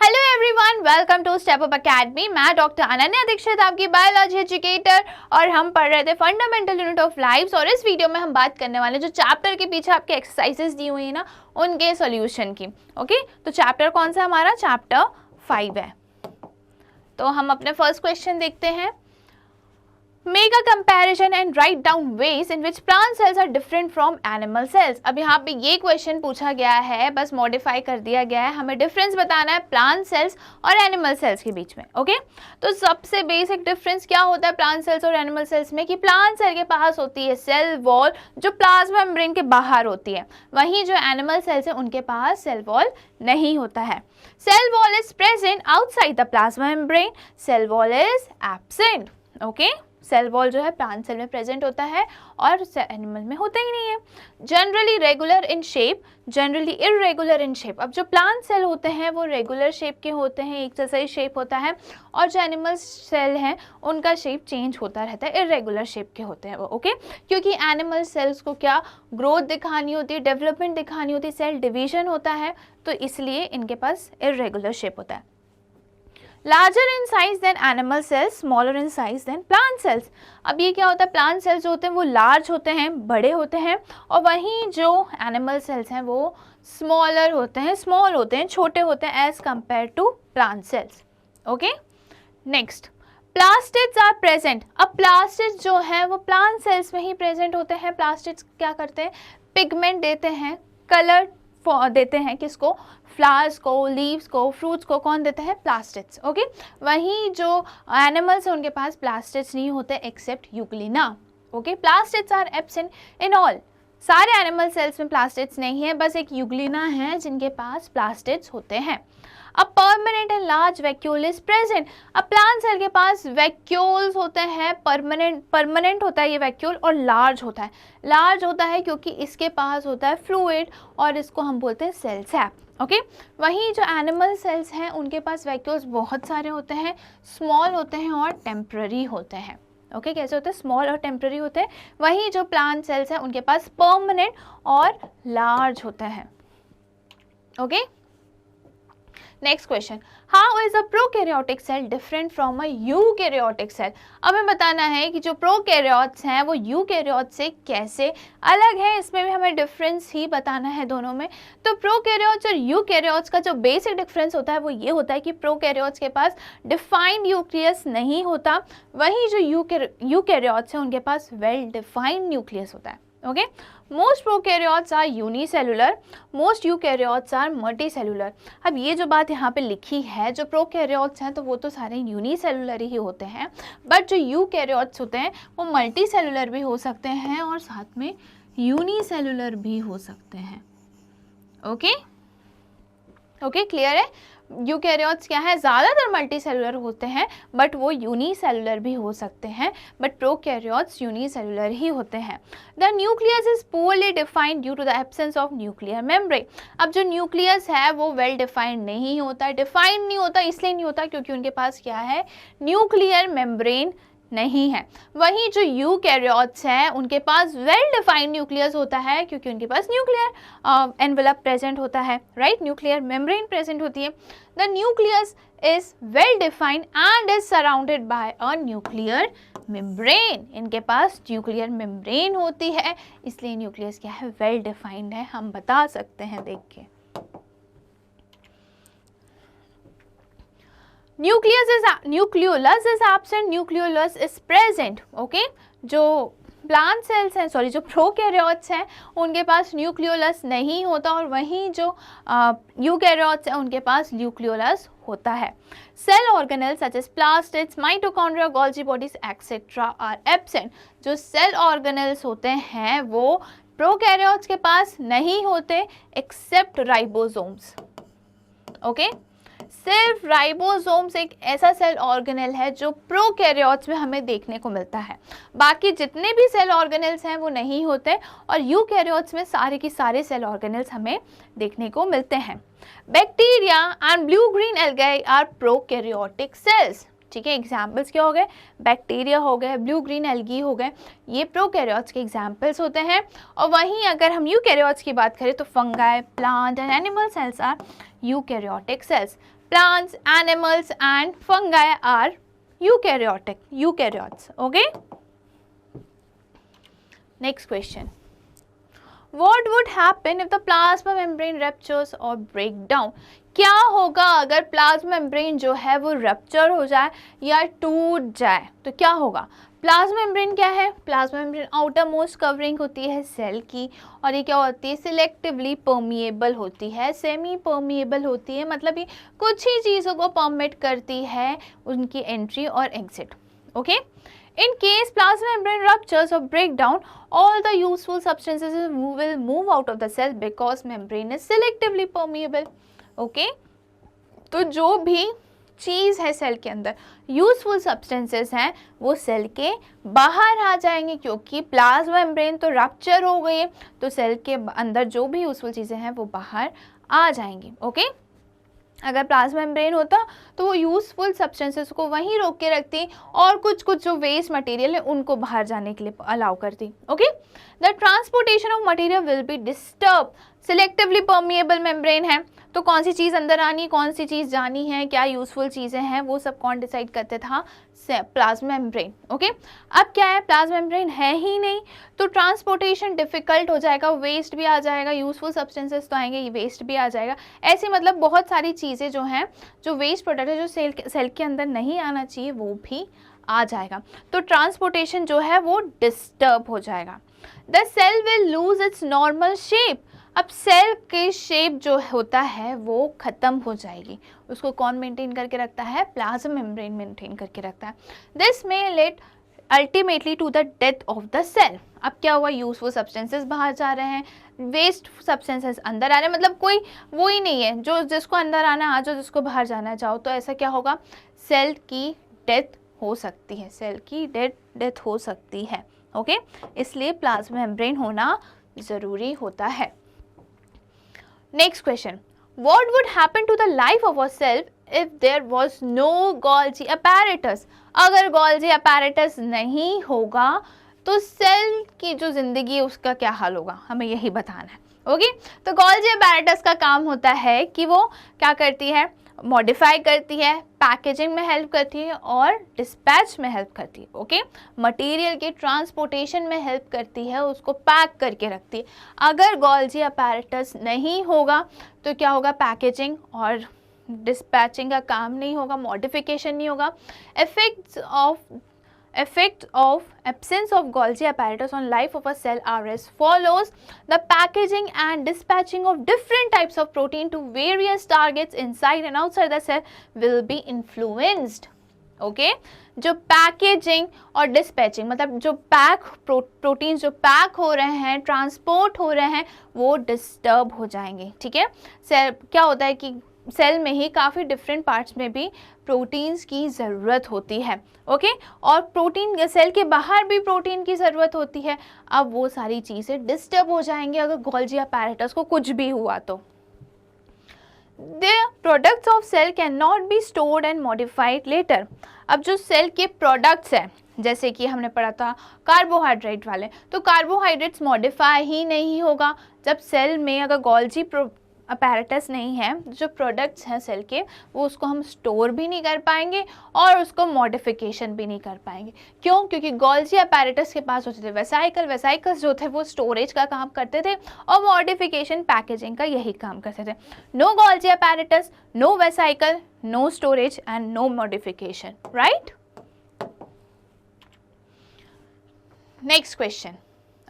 Hello everyone, welcome to Step Up Academy. मैं doctor Ananya Dikshit, आपकी biology educator, और हम पढ़ रहे थे फंडामेंटल यूनिट ऑफ लाइफ। और इस वीडियो में हम बात करने वाले जो चैप्टर के पीछे आपके एक्सरसाइजेस दी हुई है ना, उनके सॉल्यूशन की। ओके, तो चैप्टर कौन सा हमारा? चैप्टर 5 है। तो हम अपने फर्स्ट क्वेश्चन देखते हैं। Make a comparison and write down ways in which plant cells are different from animal cells। अब यहाँ पे ये क्वेश्चन पूछा गया है, बस मॉडिफाई कर दिया गया है। हमें डिफरेंस बताना है प्लांट सेल्स और एनिमल सेल्स के बीच में। ओके, तो सबसे बेसिक डिफरेंस क्या होता है प्लांट सेल्स और एनिमल सेल्स में, कि प्लांट सेल के पास होती है सेल वॉल जो प्लाज्मा मेम्ब्रेन के बाहर होती है, वहीं जो एनिमल सेल्स है उनके पास सेल वॉल नहीं होता है। Cell wall is present outside the plasma membrane, cell wall is absent. Okay, cell wall जो है प्लांट सेल में प्रेजेंट होता है और एनिमल में होता ही नहीं है। Generally regular in shape, generally irregular in shape. अब जो प्लांट सेल होते हैं वो रेगुलर शेप के होते हैं, एक जैसा ही शेप होता है, और जो एनिमल सेल हैं उनका शेप चेंज होता रहता है, इरेगुलर शेप के होते हैं वो। ओके, क्योंकि एनिमल सेल्स को क्या ग्रोथ दिखानी होती है, डेवलपमेंट दिखानी होती है, सेल डिवीजन होता है, तो इसलिए इनके पास इरेगुलर शेप होता है। Larger in size than animal cells, smaller in size than plant cells. अब ये क्या होता है, प्लांट सेल्स जो होते हैं वो लार्ज होते हैं, बड़े होते हैं, और वहीं जो एनिमल सेल्स हैं वो स्मॉलर होते हैं, स्मॉल होते हैं, छोटे होते हैं as compare to plant cells. Okay, next, plastids are present. अब प्लास्टिड्स जो है वो प्लांट सेल्स में ही प्रेजेंट होते हैं। प्लास्टिड्स क्या करते हैं, पिगमेंट देते हैं, कलर देते हैं, किसको? फ्लावर्स को, लीव्स को, फ्रूट्स को। कौन देते हैं? प्लास्टिड्स। ओके, वहीं जो एनिमल्स हैं उनके पास प्लास्टिड्स नहीं होते except euglena. Okay, plastids are absent in all. सारे एनिमल सेल्स में प्लास्टिड्स नहीं है, बस एक यूग्लिना है जिनके पास प्लास्टिड्स होते हैं। अब permanent and large vacuole is present. अब प्लांट सेल के पास वैक्यूल्स होते हैं, परमानेंट होता है ये वैक्यूल, और लार्ज होता है। लार्ज होता है क्योंकि इसके पास होता है फ्लूइड, और इसको हम बोलते हैं सेल सैप। ओके, वहीं जो एनिमल सेल्स हैं उनके पास वैक्यूल्स बहुत सारे होते हैं, स्मॉल होते हैं और टेम्पररी होते हैं। ओके, कैसे होते हैं? स्मॉल और टेम्पररी होते हैं। वहीं जो प्लांट सेल्स हैं उनके पास परमानेंट और लार्ज होता है। Okay, next question, how is a prokaryotic cell different from a eukaryotic cell. अब हमें बताना है कि जो प्रोकैरियोट्स हैं वो यूकैरियोट्स से कैसे अलग है, इसमें भी हमें डिफरेंस ही बताना है दोनों में। तो प्रोकैरियोट्स और यूकैरियोट्स का जो बेसिक डिफरेंस होता है वो ये होता है कि प्रोकैरियोट्स के पास डिफाइंड न्यूक्लियस नहीं होता, वहीं जो यूकैरियोट्स हैं उनके पास वेल डिफाइंड न्यूक्लियस होता है। Okay, most prokaryotes are unicellular, most eukaryotes are multicellular. अब ये जो बात यहाँ पे लिखी है, जो प्रोकैरियोट्स हैं तो वो तो सारे यूनिसेलुलर ही होते हैं, बट जो यूकैरियोट्स होते हैं वो मल्टीसेलुलर भी हो सकते हैं और साथ में यूनिसेलुलर भी हो सकते हैं। ओके, ओके, क्लियर है? यूकैरियोट्स क्या है, ज़्यादातर मल्टीसेलुलर होते हैं, बट वो यूनिसेलुलर भी हो सकते हैं, बट प्रोकैरियोट्स यूनिसेलुलर ही होते हैं। The nucleus is poorly defined due to the absence of nuclear membrane. अब जो न्यूक्लियस है वो वेल डिफाइंड नहीं होता। डिफाइंड नहीं होता इसलिए नहीं होता क्योंकि उनके पास क्या है, न्यूक्लियर मेम्ब्रेन नहीं है। वहीं जो यूकैरियोट्स हैं उनके पास वेल डिफाइंड न्यूक्लियस होता है क्योंकि उनके पास न्यूक्लियर एनवेलप प्रेजेंट होता है, राइट? न्यूक्लियर मेम्ब्रेन प्रेजेंट होती है। The nucleus is well defined and is surrounded by a nuclear membrane. इनके पास न्यूक्लियर मेम्ब्रेन होती है, इसलिए न्यूक्लियस क्या है, वेल डिफाइंड है, हम बता सकते हैं देख के। Nucleolus is absent, nucleolus is present. Okay, जो प्लांट सेल्स हैं, सॉरी, जो प्रोकैरियोट्स हैं उनके पास न्यूक्लियोलस नहीं होता, और वहीं जो यूकैरियोट्स हैं उनके पास न्यूक्लियोलस होता है। Cell organelle such as plastids, mitochondria, Golgi bodies etcetera are absent. जो सेल ऑर्गेनेल्स होते हैं वो प्रोकैरियोट्स के पास नहीं होते एक्सेप्ट राइबोसोम्स। ओके, सिर्फ राइबोसोम्स एक ऐसा सेल ऑर्गेनेल है जो प्रोकैरियोट्स में हमें देखने को मिलता है, बाकी जितने भी सेल ऑर्गेनेल्स हैं वो नहीं होते, और यूकैरियोट्स में सारे की सारे सेल ऑर्गेनेल्स हमें देखने को मिलते हैं। Bacteria and blue green algae are prokaryotic cells. ठीक है, एग्जाम्पल्स क्या हो गए, बैक्टीरिया हो गए, ब्लू ग्रीन एल्गी हो गए, ये प्रोकैरियोट्स के एग्जाम्पल्स होते हैं। और वहीं अगर हम यूकैरियोट्स की बात करें तो fungi, plant and animal cells are eukaryotic cells. plants, animals and fungi are eukaryotes. Okay. Next question. What would happen if the plasma membrane ruptures or break down? क्या होगा अगर प्लाज्मा मेम्ब्रेन जो है वो रप्चर हो जाए या टूट जाए, तो क्या होगा? प्लाज्मा मेम्ब्रेन क्या है? Plasma membrane outer most covering होती है सेल की, और ये क्या होती है? सिलेक्टिवली परमिएबल होती है, सेमी परमिएबल होती है, मतलब ये कुछ ही चीज़ों को परमिट करती है उनकी एंट्री और exit. Okay. In case plasma membrane ruptures or break down, all the useful substances will move out of the cell because membrane is selectively permeable. Okay? तो जो भी चीज़ है सेल के अंदर, यूजफुल सब्सटेंसेस हैं, वो सेल के बाहर आ जाएंगे, क्योंकि प्लाज्मा मेम्ब्रेन तो रप्चर हो गई है, तो सेल के अंदर जो भी यूजफुल चीज़ें हैं वो बाहर आ जाएंगी. ओके. अगर प्लाज्मा मेम्ब्रेन होता तो वो यूजफुल सब्सटेंसेस को वहीं रोक के रखती और कुछ जो वेस्ट मटेरियल है उनको बाहर जाने के लिए अलाउ करती. Okay. The transportation of material will be disturb. Selectively permeable membrane है, तो कौन सी चीज़ अंदर आनी, कौन सी चीज़ जानी है, क्या यूजफुल चीज़ें हैं, वो सब कौन डिसाइड करते था? Plasma membrane. ओके. अब क्या है? प्लाज्मा मेम्ब्रेन है ही नहीं, तो ट्रांसपोर्टेशन डिफिकल्ट हो जाएगा, वेस्ट भी आ जाएगा, यूजफुल सब्सटेंसेस तो आएंगे, ये वेस्ट भी आ जाएगा. ऐसे मतलब बहुत सारी चीज़ें जो हैं, जो वेस्ट प्रोडक्ट है, जो सेल के अंदर नहीं आना चाहिए, वो भी आ जाएगा. तो ट्रांसपोर्टेशन जो है वो डिस्टर्ब हो जाएगा. The cell will lose its normal shape. अब सेल के शेप जो होता है वो ख़त्म हो जाएगी. उसको कौन मेंटेन करके रखता है? प्लाज्मा मेम्ब्रेन मेंटेन करके रखता है. This may lead ultimately to the death of the cell. अब क्या हुआ? यूजफुल सब्सटेंसेस बाहर जा रहे हैं, वेस्ट सब्सटेंसेस अंदर आ रहे हैं, मतलब कोई वो ही नहीं है, जो जिसको अंदर आना आ जाओ, जिसको बाहर जाना जाओ. तो ऐसा क्या होगा? सेल की डेथ हो सकती है, सेल की डेथ हो सकती है. ओके. इसलिए प्लाज्मा मेम्ब्रेन होना ज़रूरी होता है. Next question. What would happen to the life of a cell if there was no Golgi apparatus? अगर Golgi apparatus नहीं होगा तो सेल की जो ज़िंदगी है उसका क्या हाल होगा, हमें यही बताना है. ओके. तो Golgi apparatus का काम होता है कि वो क्या करती है? मॉडिफाई करती है, पैकेजिंग में हेल्प करती है और डिस्पैच में हेल्प करती है. ओके. मटेरियल के ट्रांसपोर्टेशन में हेल्प करती है, उसको पैक करके रखती है. अगर गोल्जी अपैरेटस नहीं होगा तो क्या होगा? पैकेजिंग और डिस्पैचिंग का काम नहीं होगा, मॉडिफिकेशन नहीं होगा. Effect of absence of Golgi apparatus on life of a cell are as follows. The packaging and dispatching of different types of protein to various targets inside and outside the cell will be influenced. Okay? जो packaging और dispatching, मतलब जो proteins जो pack हो रहे हैं, transport हो रहे हैं, वो डिस्टर्ब हो जाएंगे. ठीक है. सेल क्या होता है कि सेल में ही काफ़ी डिफरेंट पार्ट्स में भी प्रोटीन्स की ज़रूरत होती है. ओके. और प्रोटीन, सेल के बाहर भी प्रोटीन की ज़रूरत होती है. अब वो सारी चीज़ें डिस्टर्ब हो जाएंगी अगर गोल्जी अपैरेटस को कुछ भी हुआ तो. The products of cell cannot be stored and modified later. अब जो सेल के प्रोडक्ट्स हैं, जैसे कि हमने पढ़ा था कार्बोहाइड्रेट वाले, तो कार्बोहाइड्रेट्स मॉडिफाई ही नहीं होगा. जब सेल में अगर गोल्जी अपैरेटस नहीं है, जो प्रोडक्ट्स हैं सेल के, वो उसको हम स्टोर भी नहीं कर पाएंगे और उसको मॉडिफिकेशन भी नहीं कर पाएंगे. क्यों? क्योंकि गोल्जी अपैरेटस के पास होते थे वेसाइकल्स जो थे वो स्टोरेज का काम करते थे और मॉडिफिकेशन पैकेजिंग का यही काम करते थे. No Golgi apparatus, no vesicle, no storage and no modification. Right. Next question.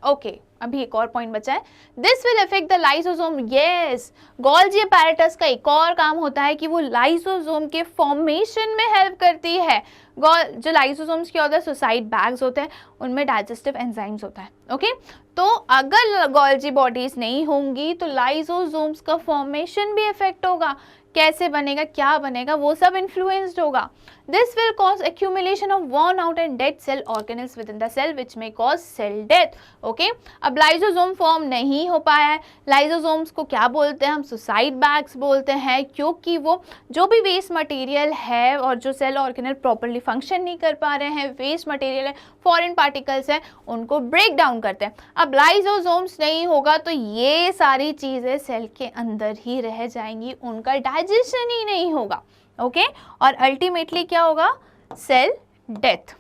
Okay. अभी एक और पॉइंट बचा है. This will affect the lysosome. Yes, Golgi apparatus का एक और काम होता है कि वो लाइसोसोम के फॉर्मेशन में हेल्प करती है. जो लाइसोसोम्स क्या होता है? सुसाइड बैग्स होते हैं, उनमें डाइजेस्टिव एंजाइम्स होता है. ओके. तो अगर गोल्जी बॉडीज नहीं होंगी तो लाइसोसोम्स का फॉर्मेशन भी इफेक्ट होगा. कैसे बनेगा, क्या बनेगा, वो सब इन्फ्लुएंस्ड होगा. This will cause accumulation of worn out and dead cell organelles within the cell which may cause cell death. Okay. अब लाइसोसोम फॉर्म नहीं हो पाया है. लाइसोसोम्स को क्या बोलते हैं हम? सुसाइड बैग्स बोलते हैं, क्योंकि वो जो भी वेस्ट मटेरियल है और जो सेल ऑर्गेनल प्रॉपरली फंक्शन नहीं कर पा रहे हैं, वेस्ट मटेरियल है, फॉरेन पार्टिकल्स हैं, उनको ब्रेक डाउन करते हैं. अब लाइसोसोम्स नहीं होगा तो ये सारी चीज़ें सेल के अंदर ही रह जाएंगी, उनका डाइजेशन ही नहीं होगा, ओके और अल्टीमेटली क्या होगा, cell death,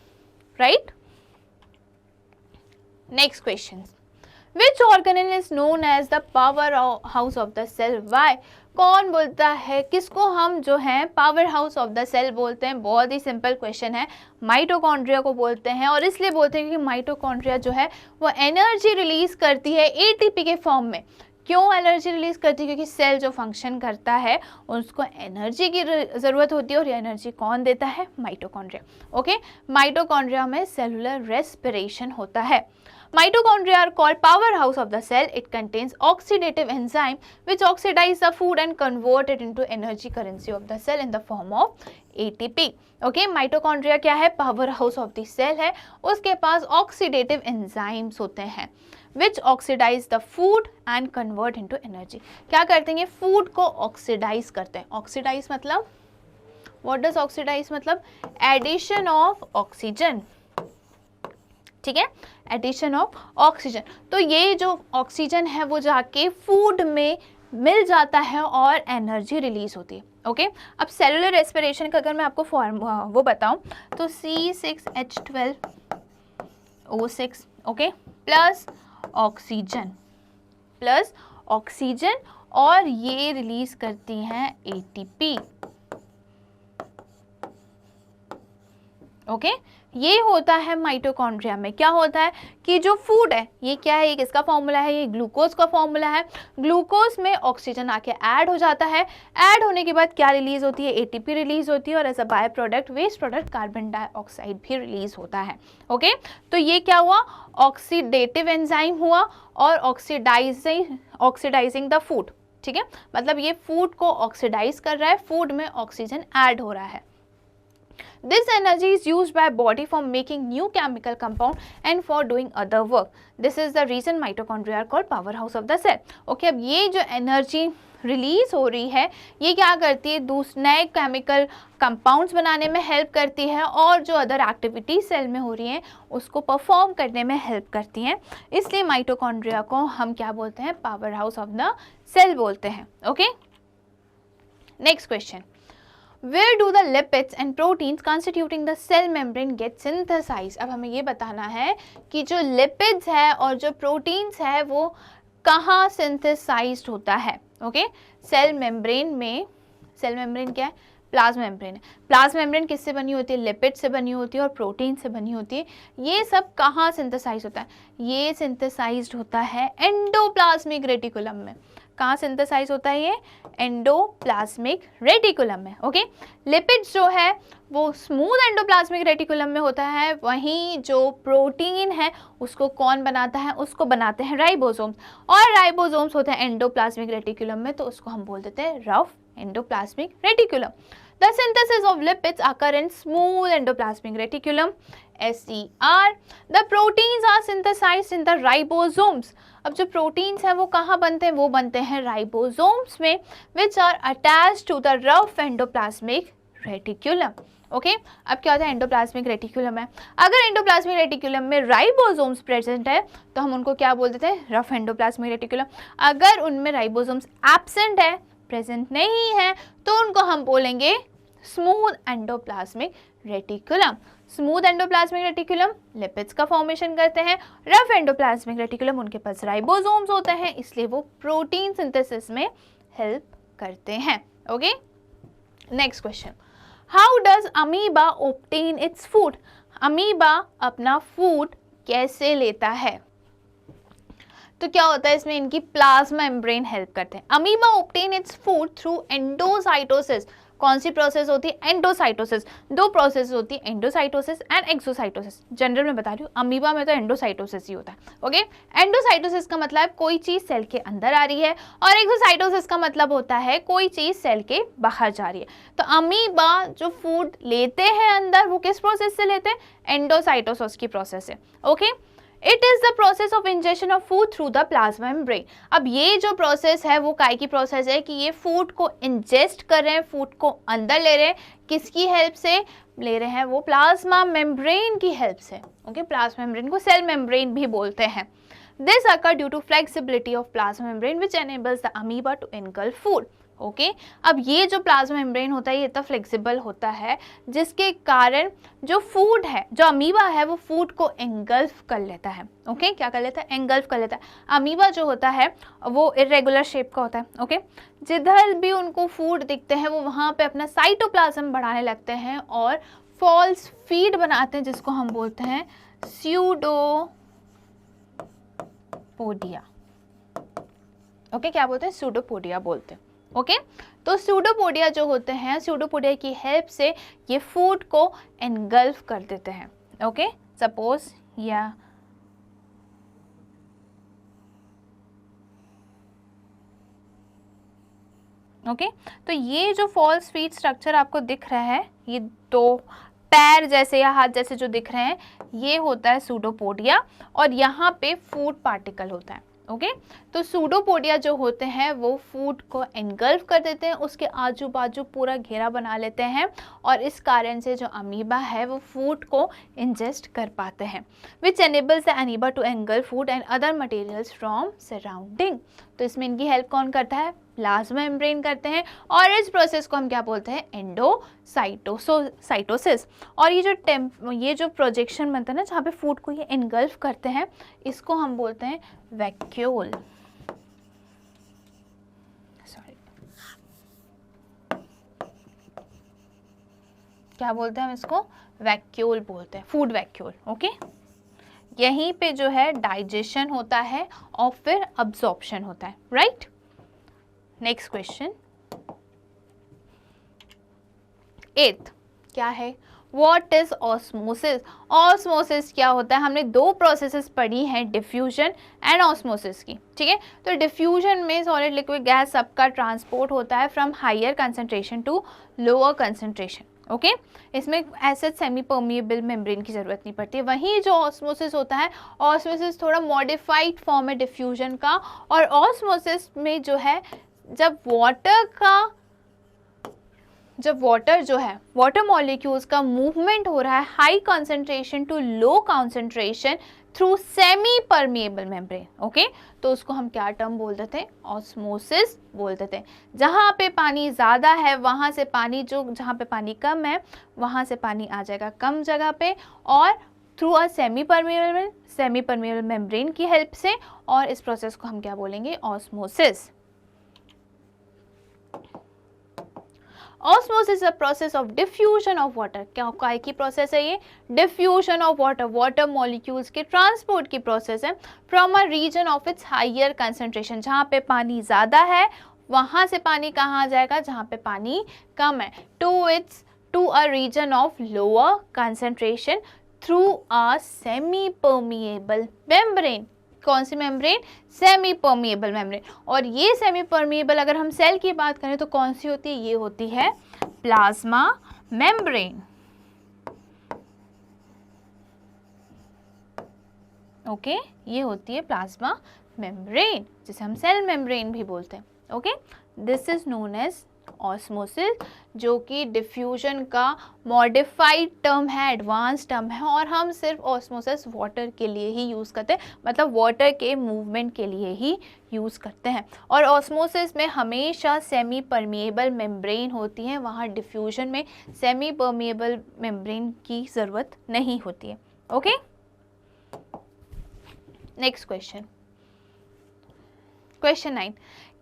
right. Next question, which organelle is known as the power house of the cell, why, कौन बोलता है, किसको हम जो है power house of the cell बोलते हैं? बहुत ही सिंपल क्वेश्चन है, माइटोकॉन्ड्रिया को बोलते हैं। और इसलिए बोलते हैं कि माइटोकॉन्ड्रिया जो है वो एनर्जी रिलीज करती है एटीपी के फॉर्म में। क्यों एनर्जी रिलीज करती है? क्योंकि सेल जो फंक्शन करता है उसको एनर्जी की ज़रूरत होती है, और ये एनर्जी कौन देता है? Mitochondria, okay. माइटोकॉन्ड्रिया में सेलुलर रेस्पिरेशन होता है। Mitochondria are called powerhouse of the cell. It contains oxidative enzyme which oxidize the food and convert it into energy currency of the cell in the form of ATP. Okay, mitochondria क्या है? Powerhouse of the cell है, उसके पास oxidative enzymes होते हैं which oxidize the food and convert into energy. क्या करते हैं? Food को ऑक्सीडाइज करते हैं। ऑक्सीडाइज मतलब, what does oxidize मतलब? एडिशन ऑफ ऑक्सीजन, ठीक है, एडिशन ऑफ ऑक्सीजन। तो ये जो ऑक्सीजन है वो जाके फूड में मिल जाता है और एनर्जी रिलीज होती है, ओके। अब सेलुलर रेस्पिरेशन का अगर मैं आपको वो बताऊं तो C6H12O6, ओके, प्लस ऑक्सीजन और ये रिलीज करती हैं ATP, ओके। ये होता है माइटोकॉन्ड्रिया में। क्या होता है कि जो फूड है ये क्या है, ये किसका फॉर्मूला है? ये ग्लूकोज का फॉर्मूला है। ग्लूकोज में ऑक्सीजन आके ऐड हो जाता है, ऐड होने के बाद क्या रिलीज होती है? ATP रिलीज होती है, और as a by product, waste product carbon dioxide भी रिलीज होता है, ओके। तो ये क्या हुआ? ऑक्सीडेटिव एंजाइम हुआ और ऑक्सीडाइजिंग द फूड, ठीक है, मतलब ये फूड को ऑक्सीडाइज कर रहा है, फूड में ऑक्सीजन ऐड हो रहा है। This energy is used by body for making new chemical compound and for doing other work. This is the reason mitochondria are called powerhouse of the cell. Okay, अब ये जो energy release हो रही है ये क्या करती है? नए केमिकल कंपाउंड्स बनाने में हेल्प करती है, और जो अदर एक्टिविटी सेल में हो रही हैं उसको परफॉर्म करने में हेल्प करती हैं। इसलिए माइटोकॉन्ड्रिया को हम क्या बोलते हैं? Power house of the cell बोलते हैं, okay. Next question, Where do the lipids and proteins constituting the cell membrane get synthesized? अब हमें ये बताना है कि जो लिपिड्स है और जो प्रोटीन्स है वो कहाँ सिंथेसाइज्ड होता है, ओके। सेल मेम्ब्रेन में, सेल मेम्ब्रेन क्या है? प्लाज्मा मेम्ब्रेन है। प्लाज्मा मेम्ब्रेन किससे बनी होती है? लिपिड से बनी होती है और प्रोटीन से बनी होती है। ये सब कहाँ सिंथेसाइज होता है? ये सिंथेसाइज्ड होता है एंडोप्लाज्मिक रेटिकुलम में। कहाँ सिंथेसाइज होता है? ये एंडोप्लाज्मिक रेटिकुलम में, ओके। लिपिड्स जो है वो स्मूथ एंडोप्लाज्मिक रेटिकुलम में होता है, वहीं जो प्रोटीन है उसको कौन बनाता है? उसको बनाते हैं राइबोसोम्स, और राइबोसोम्स होते हैं एंडोप्लाज्मिक रेटिकुलम में, तो उसको हम बोल देते हैं rough endoplasmic reticulum. The synthesis of lipids occur in smooth endoplasmic reticulum, SER. The proteins are synthesized in the ribosomes. अब जो प्रोटीन्स हैं वो कहाँ बनते हैं? वो बनते हैं राइबोसोम्स में, which are attached to the rough endoplasmic reticulum. Okay, अब क्या होता है? एंडोप्लाज्मिक रेटिकुलम है। अगर एंडोप्लाज्मिक रेटिकुलम में राइबोसोम्स प्रेजेंट है तो हम उनको क्या बोल देते हैं? Rough endoplasmic reticulum. अगर उनमें राइबोसोम्स एब्सेंट है, प्रेजेंट नहीं है, तो उनको हम बोलेंगे smooth endoplasmic reticulum. Smooth endoplasmic reticulum lipids का फॉर्मेशन करते हैं, रफ एंडोप्लाज्मिक रेटिकुलम उनके पास राइबोसोम्स होते हैं, इसलिए वो प्रोटीन सिंथेसिस में हेल्प करते हैं, okay. Next question, how does amoeba obtain its food? Amoeba अपना फूड कैसे लेता है? तो क्या होता है इसमें? इनकी प्लाज्मा मेम्ब्रेन हेल्प करते हैं। Amoeba obtain its food through endocytosis. कौन सी प्रोसेस होती है? एंडोसाइटोसिस। दो प्रोसेस होती है, एंडोसाइटोसिस एंड एक्सोसाइटोसिस। जनरल में बता रही हूँ, अमीबा में तो एंडोसाइटोसिस ही होता है, ओके। एंडोसाइटोसिस का मतलब कोई चीज सेल के अंदर आ रही है, और एक्सोसाइटोसिस का मतलब होता है कोई चीज सेल के बाहर जा रही है। तो अमीबा जो फूड लेते हैं अंदर, वो किस प्रोसेस से लेते हैं? एंडोसाइटोसिस की प्रोसेस से, okay. It is the process of injection of food through the plasma membrane. अब ये जो प्रोसेस है वो काय की प्रोसेस है कि ये फूड को इंजेस्ट कर रहे हैं, फूड को अंदर ले रहे हैं। किसकी हेल्प से ले रहे हैं? वो प्लाज्मा मेम्ब्रेन की हेल्प से, ओके। प्लाज्मा मेम्ब्रेन को सेल मेम्ब्रेन भी बोलते हैं। This occur due to flexibility of plasma membrane which enables the amoeba to engulf food. Okay अब ये जो प्लाज्मा मेम्ब्रेन होता है ये इतना फ्लेक्सिबल होता है जिसके कारण जो फूड है, जो अमीबा है, वो फूड को एंगल्फ कर लेता है। ओके क्या कर लेता है? एंगल्फ कर लेता है। अमीबा जो होता है वो इरेगुलर शेप का होता है। ओके जिधर भी उनको फूड दिखते हैं वो वहाँ पे अपना साइटोप्लाज्म बढ़ाने लगते हैं और फॉल्स फीड बनाते हैं, जिसको हम बोलते हैं स्यूडोपोडिया। ओके क्या बोलते हैं? स्यूडोपोडिया बोलते हैं। ओके तो स्यूडोपोडिया जो होते हैं, स्यूडोपोडिया की हेल्प से ये फूड को एनगल्फ कर देते हैं। ओके सपोज या ओके तो ये जो फॉल्स फीड स्ट्रक्चर आपको दिख रहा है, ये दो पैर जैसे या हाथ जैसे जो दिख रहे हैं, ये होता है स्यूडोपोडिया और यहाँ पे फूड पार्टिकल होता है। ओके तो स्यूडोपोडिया जो होते हैं वो फूड को एनगल्फ कर देते हैं, उसके आजू बाजू पूरा घेरा बना लेते हैं और इस कारण से जो अमीबा है वो फूड को इंजेस्ट कर पाते हैं, which enables the amoeba to engulf food and other materials from surrounding. तो इसमें इनकी हेल्प कौन करता है? प्लाज्मा मेम्ब्रेन करते हैं और इस प्रोसेस को हम क्या बोलते हैं? एंडोसाइटोसिस। और ये जो प्रोजेक्शन बनता है ना, जहाँ पे फूड को ये एनगल्फ करते हैं, इसको हम बोलते हैं वैक्यूल। क्या बोलते हैं हम इसको? वैक्यूल बोलते हैं, फूड वैक्यूल। ओके यहीं पे जो है डाइजेशन होता है और फिर अब्जॉर्प्शन होता है, राइट। नेक्स्ट क्वेश्चन 8th क्या है? What is osmosis? ऑस्मोसिस क्या होता है? हमने दो प्रोसेसेस पढ़ी हैं, डिफ्यूजन एंड ऑस्मोसिस की। ठीक है तो डिफ्यूजन में सॉलिड लिक्विड गैस सबका ट्रांसपोर्ट होता है from higher concentration to lower concentration. Okay इसमें ऐसे सेमी परमिएबल मेम्ब्रेन की ज़रूरत नहीं पड़ती। वहीं जो ऑस्मोसिस होता है, ऑस्मोसिस थोड़ा मॉडिफाइड फॉर्म है डिफ्यूजन का, और ऑस्मोसिस में जो है जब वाटर जो है, वाटर मॉलिक्यूल्स का मूवमेंट हो रहा है high concentration to low concentration through semi permeable membrane. Okay तो उसको हम क्या टर्म बोल देते हैं? ऑस्मोसिस बोल देते हैं। जहाँ पे पानी ज़्यादा है वहाँ से पानी, जहाँ पे पानी कम है वहाँ से पानी आ जाएगा कम जगह पे, और through a semi permeable membrane की हेल्प से, और इस प्रोसेस को हम क्या बोलेंगे? Osmosis. Osmosis is a process of diffusion of water. क्या की प्रोसेस है ये? Diffusion of water, water molecules के ट्रांसपोर्ट की प्रोसेस है from a region of its higher concentration. जहाँ पे पानी ज़्यादा है वहाँ से पानी कहाँ आ जाएगा? जहाँ पे पानी कम है, to a region of lower concentration through a semi permeable membrane. कौन सी मेम्ब्रेन? Semi permeable membrane. और ये सेमी परमिएबल अगर हम सेल की बात करें तो कौन सी होती है? ये होती है प्लाज्मा मेम्ब्रेन। ओके ये होती है प्लाज्मा मेम्ब्रेन, जिसे हम सेल मेम्ब्रेन भी बोलते हैं। Okay this is known as osmosis, जो कि डिफ्यूजन का मॉडिफाइड टर्म है, एडवांस टर्म है, और हम सिर्फ ऑस्मोसिस वाटर के लिए ही यूज़ करते हैं, मतलब वाटर के मूवमेंट के लिए ही यूज़ करते हैं। और ऑस्मोसिस में हमेशा सेमी परमिएबल मेम्ब्रेन होती है, वहाँ डिफ्यूजन में सेमी परमिएबल मेम्ब्रेन की ज़रूरत नहीं होती है। Okay next question 9,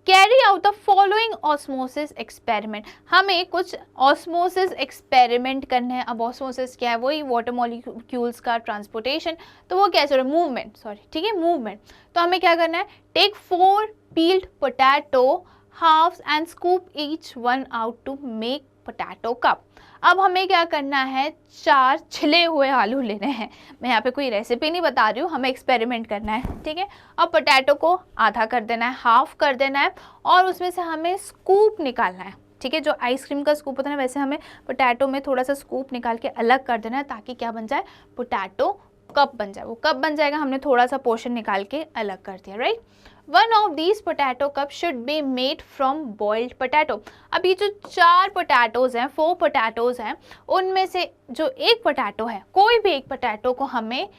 carry out the following osmosis experiment. हमें कुछ ऑस्मोसिस एक्सपेरिमेंट करने हैं। अब ऑस्मोसिस क्या है? वही वाटर मॉलिक्यूल्स का ट्रांसपोर्टेशन, तो वो कैसे हो रहा है? मूवमेंट, ठीक है मूवमेंट। तो हमें क्या करना है? Take 4 peeled potato halves and scoop each one out to make potato cup. अब हमें क्या करना है? 4 छिले हुए आलू लेने हैं। मैं यहाँ पे कोई रेसिपी नहीं बता रही हूँ, हमें एक्सपेरिमेंट करना है। ठीक है अब पोटैटो को आधा कर देना है, हाफ कर देना है, और उसमें से हमें स्कूप निकालना है। ठीक है जो आइसक्रीम का स्कूप होता है ना, वैसे हमें पोटैटो में थोड़ा सा स्कूप निकाल के अलग कर देना है, ताकि क्या बन जाए? पोटैटो कप बन जाए। वो कप बन जाएगा, हमने थोड़ा सा पोर्शन निकाल के अलग कर दिया, right. One of these potato cup should be made from boiled potato. अब ये जो 4 पोटैटोज हैं, 4 पोटैटोज हैं, उनमें से जो एक पोटैटो है, कोई भी एक पोटैटो को हमें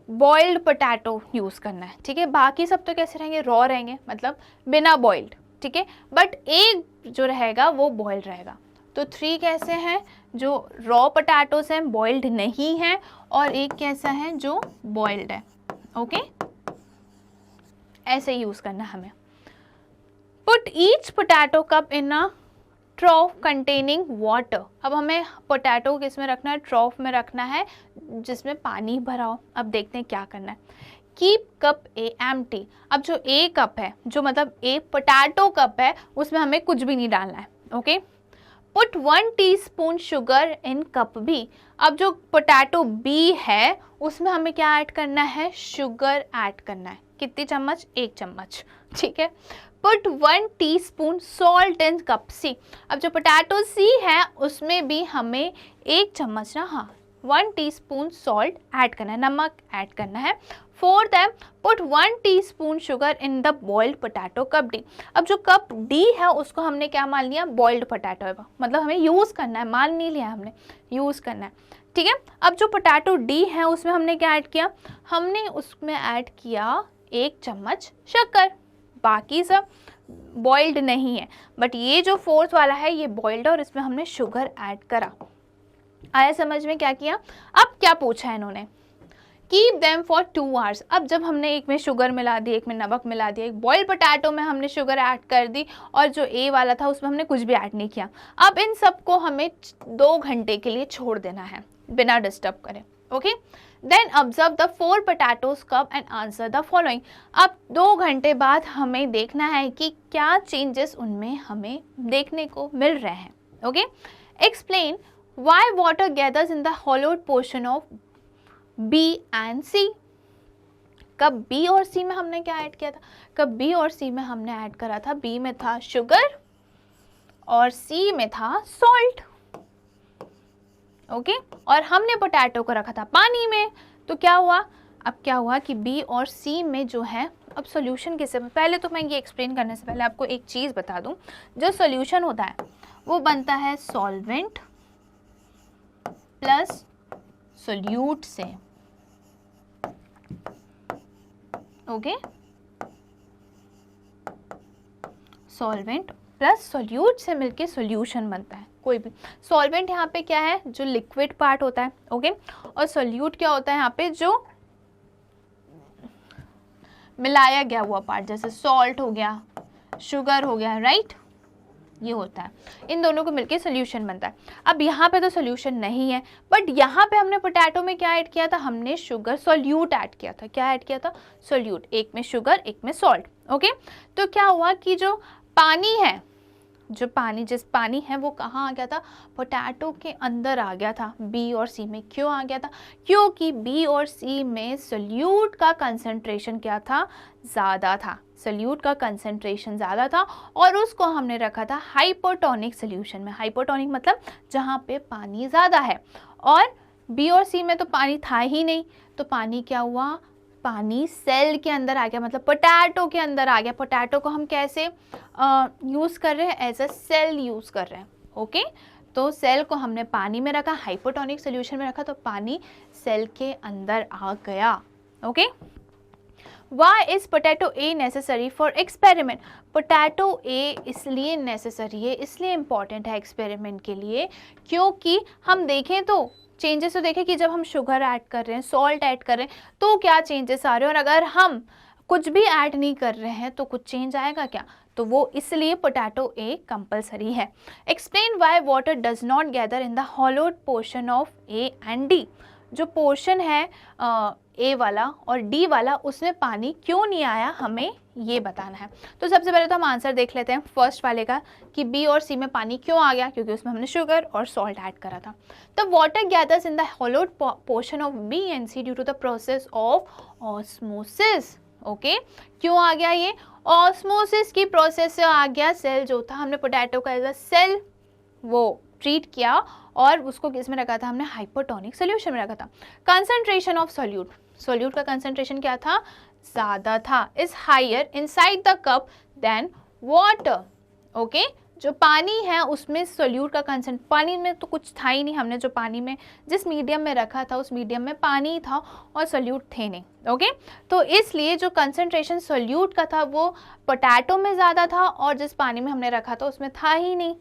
बॉइल्ड पोटैटो यूज़ करना है। ठीक है बाकी सब तो कैसे रहेंगे? रॉ रहेंगे, मतलब बिना बॉइल्ड। ठीक है, बट एक जो रहेगा वो बॉइल्ड रहेगा। तो 3 कैसे हैं जो रॉ पोटैटोस हैं, बॉइल्ड नहीं है, और एक कैसा है जो बॉइल्ड है। ओके, ऐसे यूज करना हमें। पुट ईच पोटैटो कप इन अ ट्रॉफ कंटेनिंग वाटर। अब हमें पोटैटो किस में रखना है, ट्रॉफ में रखना है जिसमें पानी भरा हो। अब देखते हैं क्या करना है। कीप कप ए एम्प्टी। अब जो ए कप है, जो मतलब ए पोटैटो कप है, उसमें हमें कुछ भी नहीं डालना है। Okay, put 1 teaspoon sugar in cup B. अब जो पोटैटो बी है उसमें हमें क्या ऐड करना है, शुगर ऐड करना है। कितनी चम्मच, 1 चम्मच, ठीक है। Put 1 teaspoon salt in cup C. अब जो पोटैटो सी है उसमें भी हमें 1 चम्मच ना, हाँ 1 टीस्पून सॉल्ट ऐड करना है, नमक ऐड करना है। फोर्थ है put 1 teaspoon sugar in the boiled potato cup D. अब जो कप डी है उसको हमने क्या मान लिया, बॉइल्ड पोटैटो है, मतलब हमें यूज़ करना है, मान नहीं लिया हमने, यूज़ करना है, ठीक है। अब जो पोटैटो डी है उसमें हमने क्या ऐड किया, हमने उसमें ऐड किया 1 चम्मच शक्कर, बाकी सब बॉइल्ड नहीं है, बट ये जो फोर्थ वाला है ये बॉइल्ड है और इसमें हमने शुगर ऐड करा। आया समझ में क्या किया। अब क्या पूछा है इन्होंने, कीप देम फॉर 2 आवर्स। अब जब हमने एक में शुगर मिला दी, एक में नमक मिला दिया, एक बॉइल्ड पोटैटो में हमने शुगर ऐड कर दी और जो ए वाला था उसमें हमने कुछ भी ऐड नहीं किया। अब इन सबको हमें 2 घंटे के लिए छोड़ देना है बिना डिस्टर्ब करे। Okay, then observe the 4 potatoes cup and answer the following. अब 2 घंटे बाद हमें देखना है कि क्या चेंजेस उनमें हमें देखने को मिल रहे हैं। Okay, explain why water gathers in the hollowed portion of B and C. कब बी और सी में हमने क्या ऐड किया था, कब बी और सी में हमने ऐड करा था, बी में था शुगर और सी में था सॉल्ट। ओके, और हमने पोटैटो को रखा था पानी में, तो क्या हुआ, अब क्या हुआ कि बी और सी में जो है, अब सॉल्यूशन किससे, पहले तो मैं ये एक्सप्लेन करने से पहले आपको एक चीज़ बता दूं, जो सॉल्यूशन होता है वो बनता है सॉल्वेंट प्लस सोल्यूट से। ओके, सॉल्वेंट प्लस सोल्यूट से मिलके सॉल्यूशन बनता है। कोई भी सॉल्वेंट यहाँ पे क्या है, जो लिक्विड पार्ट होता है। ओके, और सोल्यूट क्या होता है यहाँ पे, जो मिलाया गया हुआ पार्ट, जैसे सॉल्ट हो गया, शुगर हो गया, राइट, ये होता है। इन दोनों को मिलके सोल्यूशन बनता है। अब यहाँ पे तो सोल्यूशन नहीं है, बट यहाँ पे हमने पोटैटो में क्या ऐड किया था, हमने शुगर सोल्यूट ऐड किया था। क्या ऐड किया था, सोल्यूट, एक में शुगर एक में सॉल्ट। ओके, तो क्या हुआ कि जो पानी है, जो पानी जिस पानी है वो कहाँ आ गया था, पोटैटो के अंदर आ गया था, बी और सी में। क्यों आ गया था, क्योंकि बी और सी में सोल्यूट का कंसंट्रेशन क्या था, ज़्यादा था, सोल्यूट का कंसंट्रेशन ज़्यादा था, और उसको हमने रखा था हाइपोटोनिक सोल्यूशन में। हाइपोटोनिक मतलब जहाँ पे पानी ज़्यादा है, और बी और सी में तो पानी था ही नहीं, तो पानी क्या हुआ, पानी सेल के अंदर आ गया, मतलब पोटैटो के अंदर आ गया। पोटैटो को हम कैसे यूज़ कर रहे हैं, एज अ सेल यूज़ कर रहे हैं। ओके, तो सेल को हमने पानी में रखा, हाइपोटोनिक सोल्यूशन में रखा, तो पानी सेल के अंदर आ गया। Okay, Why is potato A necessary for experiment? Potato A इसलिए नेसेसरी है, इसलिए इम्पॉर्टेंट है एक्सपेरिमेंट के लिए, क्योंकि हम देखें तो चेंजेस तो देखें कि जब हम शुगर ऐड कर रहे हैं, सॉल्ट ऐड कर रहे हैं, तो क्या चेंजेस आ रहे हैं, और अगर हम कुछ भी ऐड नहीं कर रहे हैं तो कुछ चेंज आएगा क्या, तो वो इसलिए पोटैटो ए कंपलसरी है। Explain why water does not gather in the hollowed portion of A and D. जो पोर्शन है ए वाला और डी वाला, उसमें पानी क्यों नहीं आया, हमें ये बताना है। तो सबसे पहले तो हम आंसर देख लेते हैं फर्स्ट वाले का, कि बी और सी में पानी क्यों आ गया, क्योंकि उसमें हमने शुगर और सॉल्ट ऐड करा था। तो water gathers in the hollowed portion of B and C due to the process of osmosis. Okay, क्यों आ गया ये, ऑस्मोसिस की प्रोसेस से आ गया। सेल जो था, हमने पोटैटो का एज अ सेल वो ट्रीट किया और उसको किस में रखा था, हमने हाइपोटोनिक सोल्यूशन में रखा था। कंसंट्रेशन ऑफ सोल्यूट, सोल्यूट का कंसंट्रेशन क्या था, ज़्यादा था, is higher inside the cup than water. Okay, जो पानी है उसमें सोल्यूट का कंसेंट, पानी में तो कुछ था ही नहीं, हमने जो पानी में जिस मीडियम में रखा था उस मीडियम में पानी था और सोल्यूट थे नहीं। ओके, तो इसलिए जो कंसंट्रेशन सोल्यूट का था वो पोटैटो में ज़्यादा था और जिस पानी में हमने रखा था उसमें था ही नहीं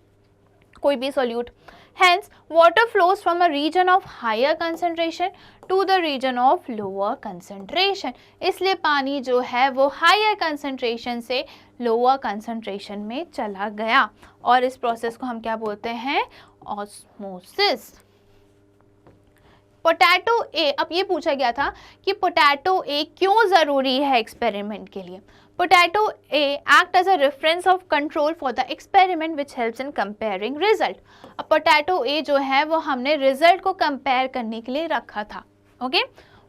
कोई भी solute. Hence, water flows from a region of higher concentration to the region of lower concentration. इसलिए पानी जो है वो higher concentration से lower concentration में चला गया और इस प्रोसेस को हम क्या बोलते हैं? ऑस्मोसिस। पोटैटो ए, अब ये पूछा गया था कि पोटैटो ए क्यों ज़रूरी है एक्सपेरिमेंट के लिए। Potato A act as a reference of control for the experiment which helps in comparing result. अब potato A जो है वो हमने result को compare करने के लिए रखा था। Okay?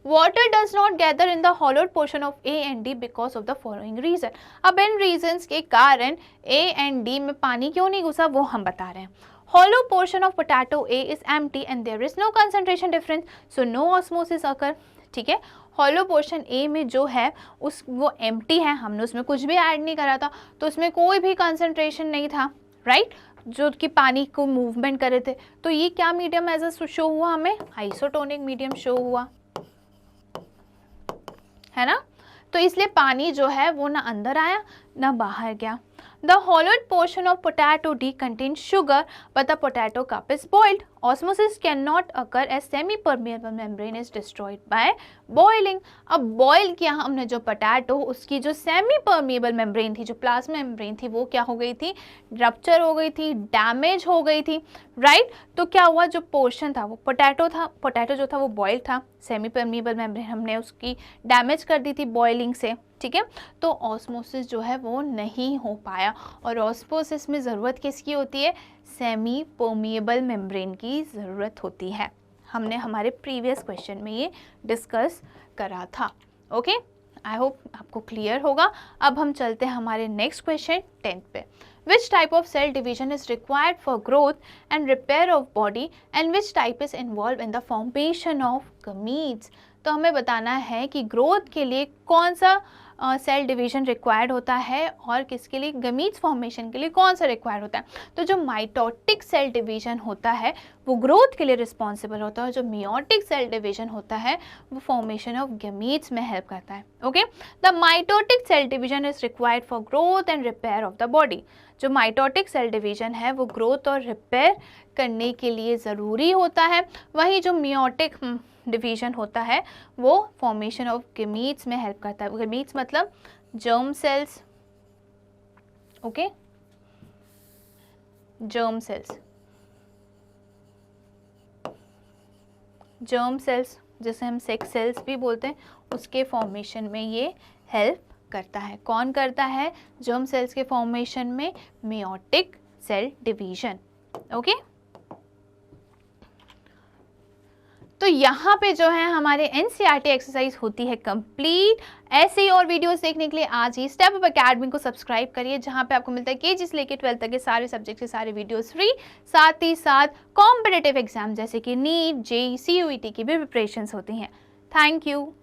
Water does not gather in the hollowed portion of A and D because of the following reason. अब इन reasons के कारण A and D में पानी क्यों नहीं घुसा वो हम बता रहे हैं। Hollow portion of potato A is empty and there is no concentration difference, so no osmosis occur. ठीक है, हॉलो पोर्शन ए में जो है उस वो एम्प्टी है, हमने उसमें कुछ भी ऐड नहीं करा था तो उसमें कोई भी कंसंट्रेशन नहीं था, राइट, जो कि पानी को मूवमेंट कर रहे थे। तो ये क्या मीडियम एज अ शो हुआ, हमें आइसोटोनिक मीडियम शो हुआ, है ना। तो इसलिए पानी जो है वो ना अंदर आया ना बाहर गया। The hollowed portion of potato D contains sugar, but the potato cup is boiled. Osmosis cannot occur as semi-permeable membrane is destroyed by boiling. अब boil किया हमने जो potato, उसकी जो semi-permeable membrane थी, जो plasma membrane थी, वो क्या हो गई थी? Rupture हो गई थी, damage हो गई थी, right? तो क्या हुआ, जो portion था वो potato था, potato जो था वो boiled था, semi-permeable membrane हमने उसकी damage कर दी थी boiling से, ठीक है। तो ऑस्मोसिस जो है वो नहीं हो पाया और ऑस्मोसिस में ज़रूरत किसकी होती है? सेमी परमिएबल मेम्ब्रेन की ज़रूरत होती है। हमने हमारे प्रीवियस क्वेश्चन में ये डिस्कस करा था। ओके, आई होप आपको क्लियर होगा। अब हम चलते हैं हमारे नेक्स्ट क्वेश्चन 10th पे। Which type of cell division is required for growth and repair of body and which type is involved in the formation of gametes? तो हमें बताना है कि ग्रोथ के लिए कौन सा सेल डिवीजन रिक्वायर्ड होता है और किसके लिए, गमीट्स फॉर्मेशन के लिए कौन सा रिक्वायर्ड होता है। तो जो माइटोटिक सेल डिवीजन होता है वो ग्रोथ के लिए रिस्पॉन्सिबल होता है और जो मियोटिक सेल डिवीजन होता है वो फॉर्मेशन ऑफ गमीट्स में हेल्प करता है। Okay, the mitotic cell division is required for growth and repair of the body. जो माइटोटिक सेल डिवीजन है वो ग्रोथ और रिपेयर करने के लिए ज़रूरी होता है, वहीं जो मियोटिक डिवीजन होता है वो फॉर्मेशन ऑफ गमीट्स में हेल्प करता है। गमीट्स मतलब germ cells, okay, germ cells, germ cells जिसे हम सेक्स सेल्स भी बोलते हैं, उसके फॉर्मेशन में ये हेल्प करता है। कौन करता है? जर्म सेल्स के फॉर्मेशन में मियोटिक सेल डिवीजन। ओके, तो यहाँ पे जो है हमारे NCERT एक्सरसाइज होती है कंप्लीट। ऐसे ही और वीडियोस देखने के लिए आज ही स्टेप अप अकेडमी को सब्सक्राइब करिए, जहाँ पे आपको मिलता है KG से लेकर 12th तक के सारे सब्जेक्ट के सारे वीडियोस फ्री। साथ ही साथ कॉम्पिटिटिव एग्जाम जैसे कि नीट, JEE, CUET की भी प्रिपरेशंस होती हैं। Thank you.